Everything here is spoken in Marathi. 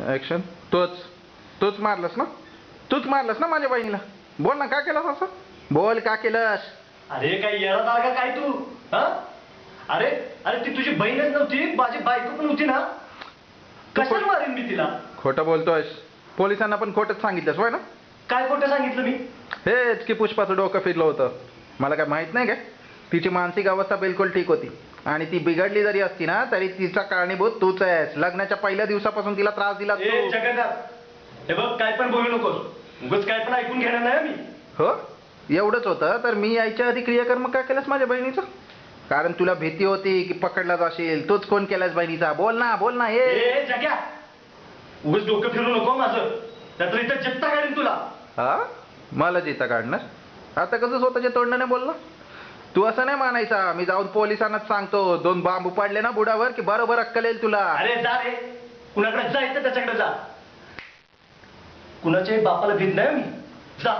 ऍक्शन. तूच मारलंस ना? तूच मारलंस ना माझ्या बहिणीला? बोल ना, का केलंस असं? बोल, का केलंस? अरे काय येणार का काय तू? हा? अरे अरे ती तुझी बहीणच नव्हती, माझी बायको पण होती ना. कशाला मारेन मी तिला? खोटं बोलतोयस. पोलिसांना पण खोटंच सांगितलंस होय ना? काय खोटं सांगितलं मी? हेच की पुष्पाचं डोकं फिरलं होतं. मला काय माहित नाही काय? तिची मानसिक अवस्था बिलकुल ठीक होती आणि ती बिघडली जरी असती ना तरी तिचा कारणीभूत तूच आहेस. लग्नाच्या पहिल्या दिवसापासून तिला त्रास दिला ए तू. जगन्नाथ, हे बघ काय पण बोलू नकोस. उगाच काय पण ऐकून घेणार नाही मी. हो, एवढंच होतं तर मी यायच्या आधी क्रियाकर्म का केलंस माझ्या बहिणीचं? कारण तुला भीती होती की पकडला जाशील. तूच कोण केलास बहिणीचा? बोल ना ए जग्या, उगाच डोकं फिरू नको माझं. त्यात इथं जित्ता काढीन तुला. हा, मला जिता काढणार? आता कसं स्वतःच्या तोंडाने बोलला? तू असं नाही मानायचा. मी जाऊन पोलिसांनाच सांगतो, 2 बांबू पाडले ना बुडावर की बरोबर अक्कल येईल तुला. अरे जा रे, कुणाकडे जायचं त्याच्याकडे जा. कुणाच्याही बापाला भीत नाही मी. जा.